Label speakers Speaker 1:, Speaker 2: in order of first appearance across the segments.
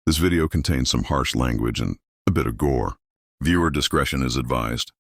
Speaker 1: This video contains some harsh language and a bit of gore. Viewer discretion is advised.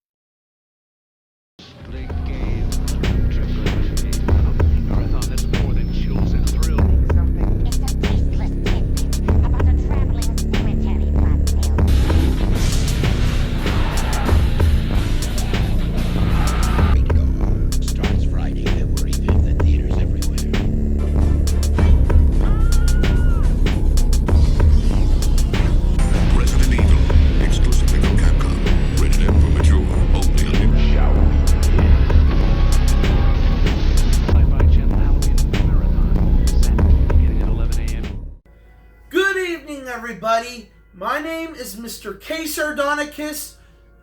Speaker 2: Everybody, my name is Mr. K. Sardonicus,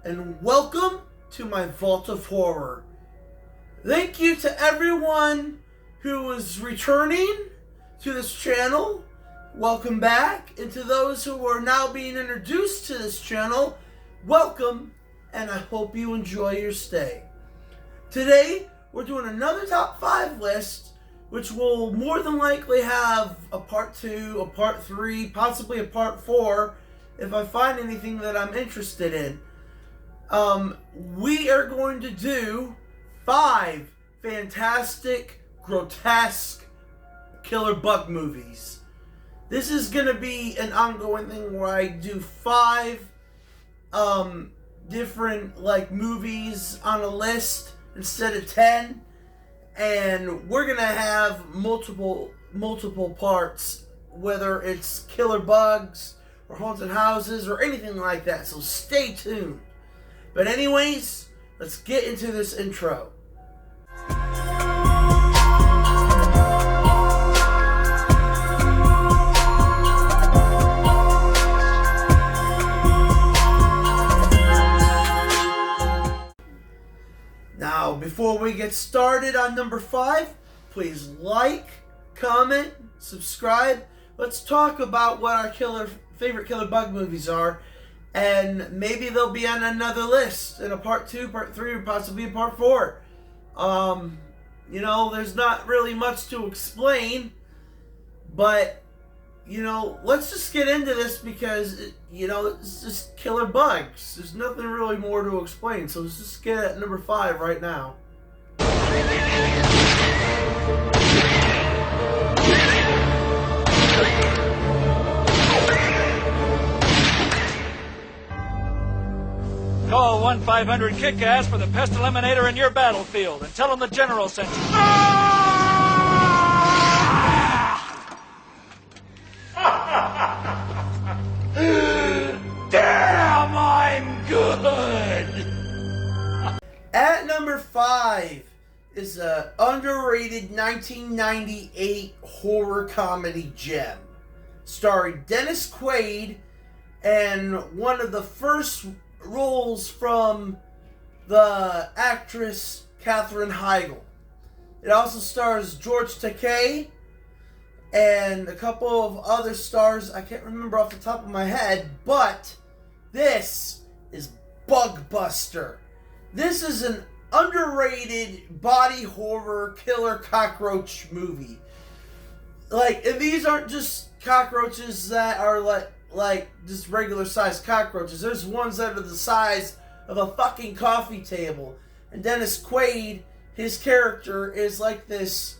Speaker 2: and welcome to my Vault of Horror. Thank you to everyone who is returning to this channel. Welcome back. And to those who are now being introduced to this channel, welcome, and I hope you enjoy your stay. Today, we're doing another top 5 list, which will more than likely have a part 2, a part 3, possibly a part 4, if I find anything that I'm interested in. We are going to do 5 fantastic, grotesque killer bug movies. This is going to be an ongoing thing where I do 5 different movies on a list instead of 10. And we're going to have multiple parts, whether it's killer bugs or haunted houses or anything like that. So stay tuned. But anyways, let's get into this intro. Now, before we get started on number 5, please like, comment, subscribe. Let's talk about what our favorite killer bug movies are, and maybe they'll be on another list in a part 2, part 3, or possibly a part 4. There's not really much to explain, but let's just get into this because, it's just killer bugs. There's nothing really more to explain. So let's just get at number 5 right now.
Speaker 3: Call 1-500-KICK-ASS for the pest eliminator in your battlefield and tell them the general sent you. Damn, I'm good!
Speaker 2: At number 5 is a underrated 1998 horror comedy gem, starring Dennis Quaid, and one of the first roles from the actress Katherine Heigl. It also stars George Takei and a couple of other stars I can't remember off the top of my head, but this is Bug Buster. This is an underrated body horror killer cockroach movie. And these aren't just cockroaches that are like just regular sized cockroaches. There's ones that are the size of a fucking coffee table. And Dennis Quaid, his character, is like this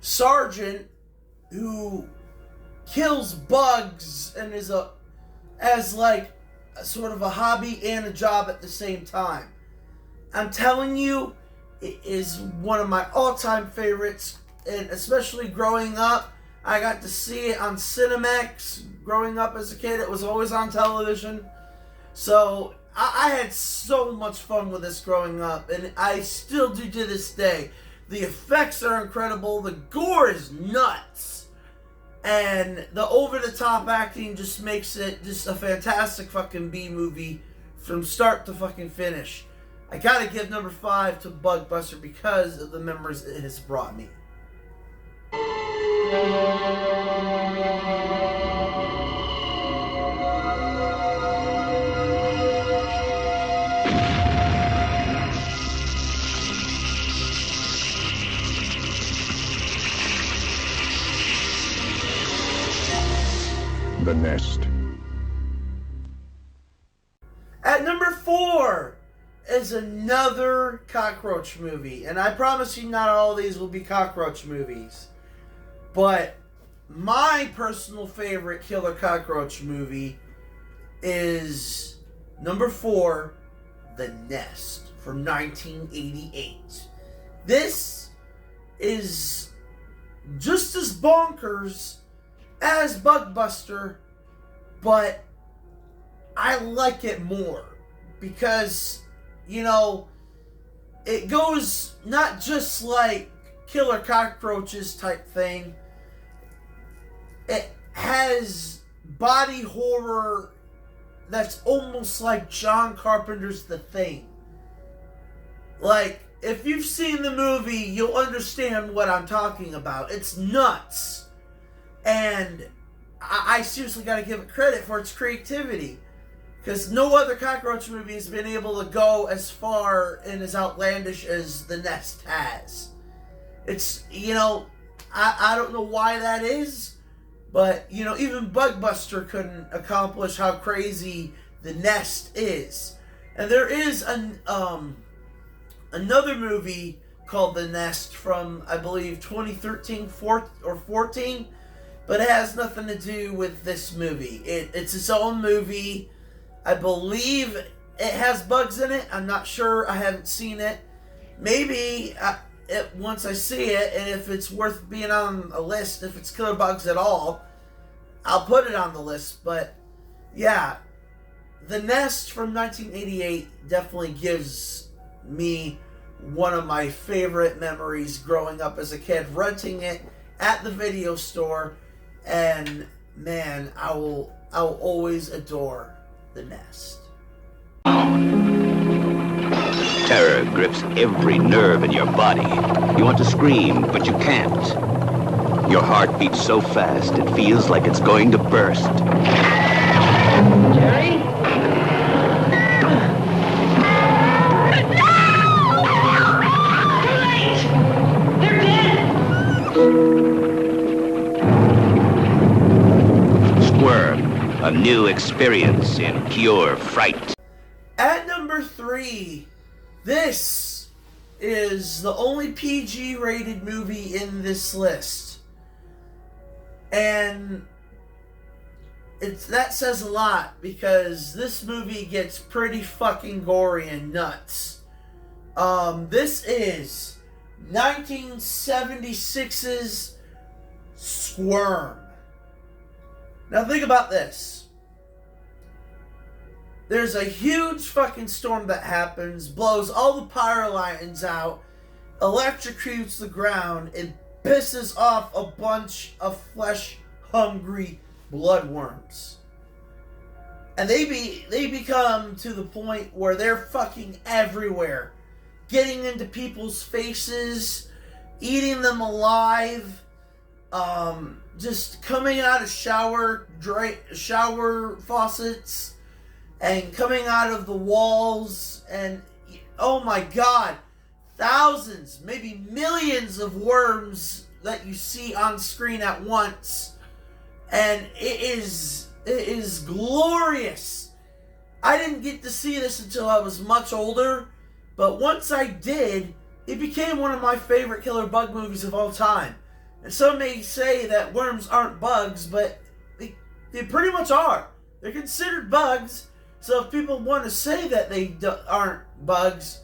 Speaker 2: sergeant who kills bugs and is as sort of a hobby and a job at the same time. I'm telling you, it is one of my all-time favorites, and especially growing up, I got to see it on Cinemax. Growing up as a kid, it was always on television. So I had so much fun with this growing up, and I still do to this day. The effects are incredible. The gore is nuts. And the over-the-top acting just makes it just a fantastic fucking B-movie from start to fucking finish. I gotta give number 5 to Bug Buster because of the memories it has brought me.
Speaker 4: The Nest.
Speaker 2: number 4 is another cockroach movie. And I promise you not all of these will be cockroach movies. But my personal favorite killer cockroach movie is number 4, The Nest from 1988. This is just as bonkers as Bugbuster, but I like it more because, you know, it goes not just like killer cockroaches type thing. It has body horror that's almost like John Carpenter's The Thing. Like, if you've seen the movie, you'll understand what I'm talking about. It's nuts. And I seriously gotta give it credit for its creativity. Because no other cockroach movie has been able to go as far and as outlandish as The Nest has. It's, you know, I don't know why that is, but, you know, even Bugbuster couldn't accomplish how crazy The Nest is. And there is another movie called The Nest from, I believe, 2013 or 14, but it has nothing to do with this movie. It's its own movie. I believe it has bugs in it. I'm not sure. I haven't seen it. Maybe once I see it, and if it's worth being on a list, if it's killer bugs at all, I'll put it on the list. But yeah, The Nest from 1988 definitely gives me one of my favorite memories growing up as a kid, renting it at the video store, and man, I will always adore The Nest.
Speaker 4: Terror grips every nerve in your body. You want to scream, but you can't. Your heart beats so fast it feels like it's going to burst.
Speaker 5: Jerry?
Speaker 4: A new experience in pure fright.
Speaker 2: At number 3, this is the only PG rated movie in this list. And that says a lot because this movie gets pretty fucking gory and nuts. This is 1976's Squirm. Now think about this. There's a huge fucking storm that happens, blows all the power lines out, electrocutes the ground, and pisses off a bunch of flesh-hungry bloodworms. And they become to the point where they're fucking everywhere, getting into people's faces, eating them alive, just coming out of shower faucets, and coming out of the walls, and oh my god, thousands, maybe millions of worms that you see on screen at once, and it is glorious. I didn't get to see this until I was much older, but once I did, it became one of my favorite killer bug movies of all time. And some may say that worms aren't bugs, but they pretty much are. They're considered bugs. So if people want to say that they aren't bugs,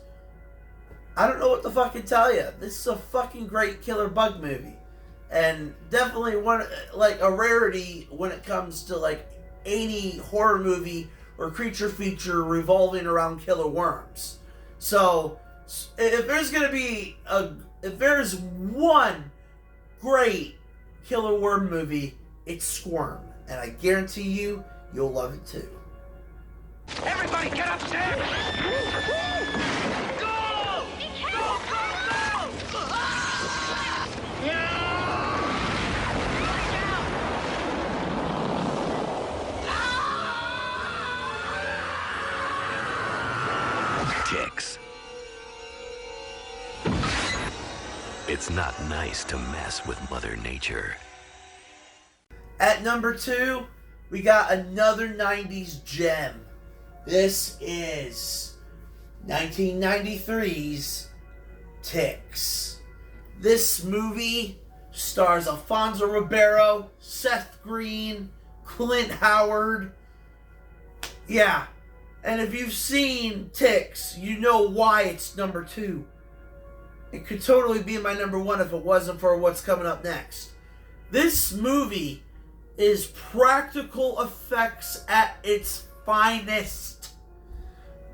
Speaker 2: I don't know what to fucking tell you. This is a fucking great killer bug movie. And definitely one, like, a rarity when it comes to, like, any horror movie or creature feature revolving around killer worms. So if there's one great killer worm movie, it's Squirm. And I guarantee you'll love it too.
Speaker 5: Everybody get upstairs! Go! Go! Go! Go!
Speaker 6: Ticks. It's not nice to mess with Mother Nature.
Speaker 2: At number 2, we got another 90s gem. This is 1993's Ticks. This movie stars Alfonso Ribeiro, Seth Green, Clint Howard. Yeah, and if you've seen Ticks, you know why it's number 2. It could totally be my number 1 if it wasn't for what's coming up next. This movie is practical effects at its finest.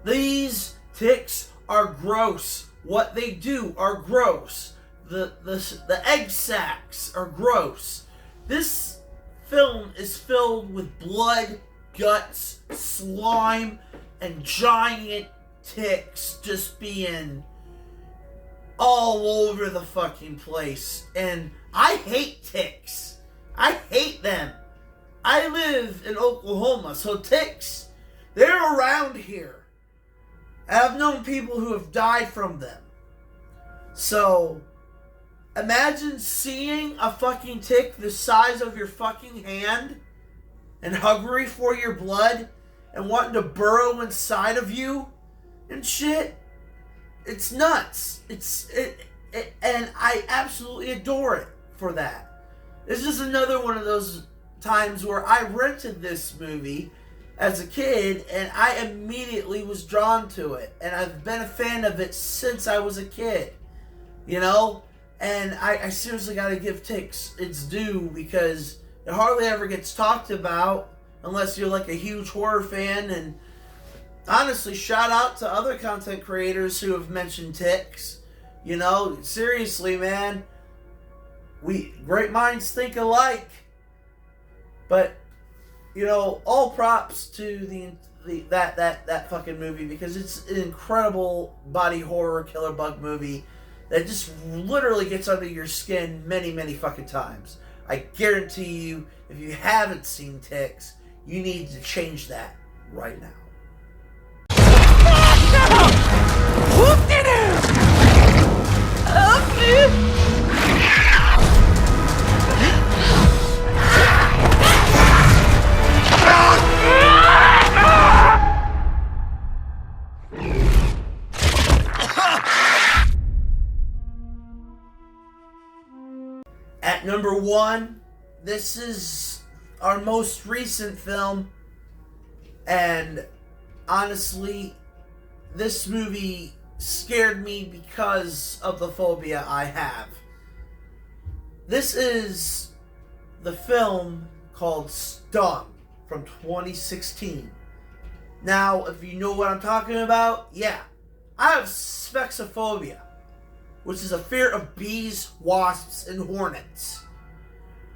Speaker 2: These ticks are gross. What they do are gross. The egg sacs are gross. This film is filled with blood, guts, slime, and giant ticks just being all over the fucking place. And I hate ticks. I hate them. I live in Oklahoma, so ticks, they're around here. I've known people who have died from them. So, imagine seeing a fucking tick the size of your fucking hand and hungry for your blood and wanting to burrow inside of you and shit. It's nuts. And I absolutely adore it for that. This is another one of those times where I rented this movie as a kid and I immediately was drawn to it. And I've been a fan of it since I was a kid. You know? And I seriously gotta give Ticks its due because it hardly ever gets talked about unless you're like a huge horror fan. And honestly, shout out to other content creators who have mentioned Ticks. You know, seriously, man. Great minds think alike. But, you know, all props to that fucking movie because it's an incredible body horror killer bug movie that just literally gets under your skin many, many fucking times. I guarantee you, if you haven't seen Ticks, you need to change that right now. At number 1, this is our most recent film, and honestly, this movie scared me because of the phobia I have. This is the film called Stung from 2016. Now, if you know what I'm talking about, yeah, I have spexophobia, which is a fear of bees, wasps, and hornets.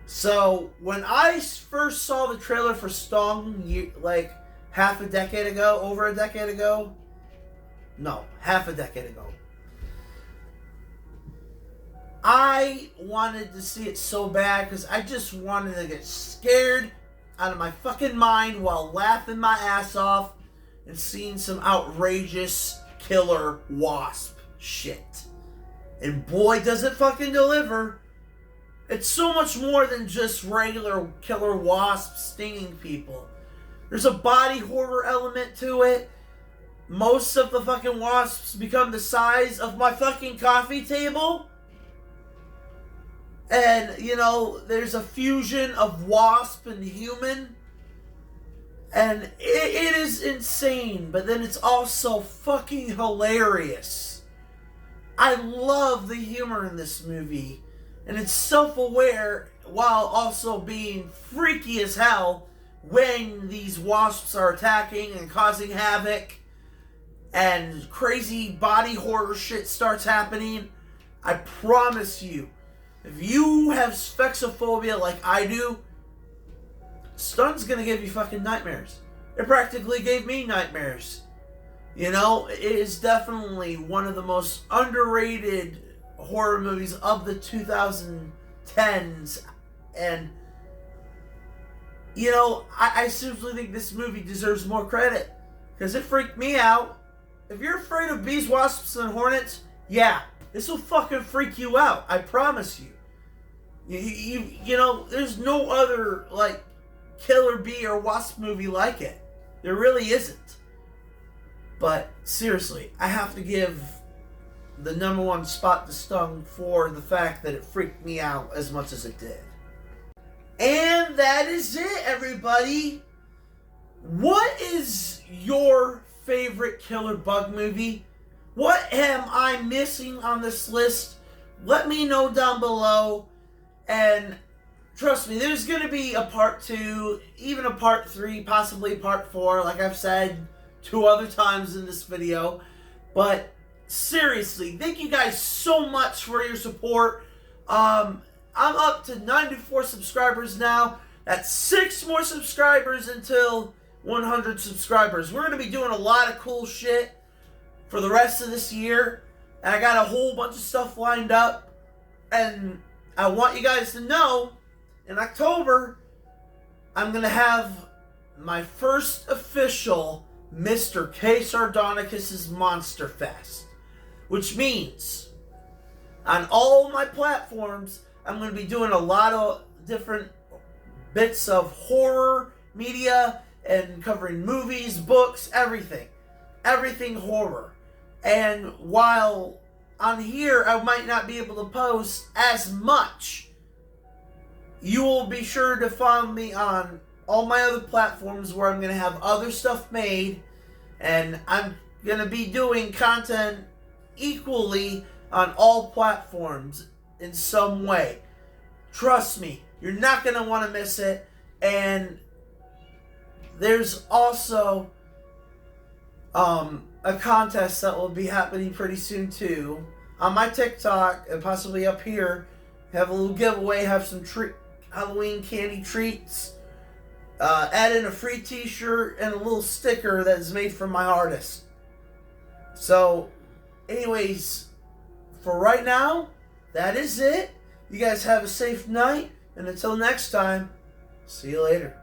Speaker 2: So, when I first saw the trailer for Stung, like half a decade ago, I wanted to see it so bad because I just wanted to get scared out of my fucking mind while laughing my ass off and seeing some outrageous killer wasp shit. And boy, does it fucking deliver. It's so much more than just regular killer wasps stinging people. There's a body horror element to it. Most of the fucking wasps become the size of my fucking coffee table. And, you know, there's a fusion of wasp and human. And it is insane, but then it's also fucking hilarious. I love the humor in this movie. And it's self-aware while also being freaky as hell when these wasps are attacking and causing havoc and crazy body horror shit starts happening. I promise you, if you have spexophobia like I do, Stung's gonna give you fucking nightmares. It practically gave me nightmares. You know, it is definitely one of the most underrated horror movies of the 2010s. And, you know, I seriously think this movie deserves more credit. Because it freaked me out. If you're afraid of bees, wasps, and hornets, yeah, this will fucking freak you out. I promise you. You know, there's no other, like, killer bee or wasp movie like it. There really isn't. But seriously, I have to give the number one spot to Stung for the fact that it freaked me out as much as it did. And that is it, everybody. What is your favorite Killer Bug movie? What am I missing on this list? Let me know down below. And trust me, there's going to be a part 2, even a part 3, possibly part 4, like I've said 2 other times in this video. But seriously, thank you guys so much for your support. I'm up to 94 subscribers now. That's 6 more subscribers until 100 subscribers. We're going to be doing a lot of cool shit for the rest of this year. And I got a whole bunch of stuff lined up. And I want you guys to know, in October, I'm going to have my first official Mr. K. Sardonicus' Monster Fest. Which means, on all my platforms, I'm going to be doing a lot of different bits of horror media and covering movies, books, everything. Everything horror. And while on here I might not be able to post as much, you will be sure to follow me on all my other platforms where I'm going to have other stuff made. And I'm going to be doing content equally on all platforms in some way. Trust me, you're not going to want to miss it. And there's also a contest that will be happening pretty soon too. On my TikTok and possibly up here, have a little giveaway, have some Halloween candy treats. Add in a free t-shirt and a little sticker that is made from my artist. So, anyways, for right now, that is it. You guys have a safe night, and until next time, see you later.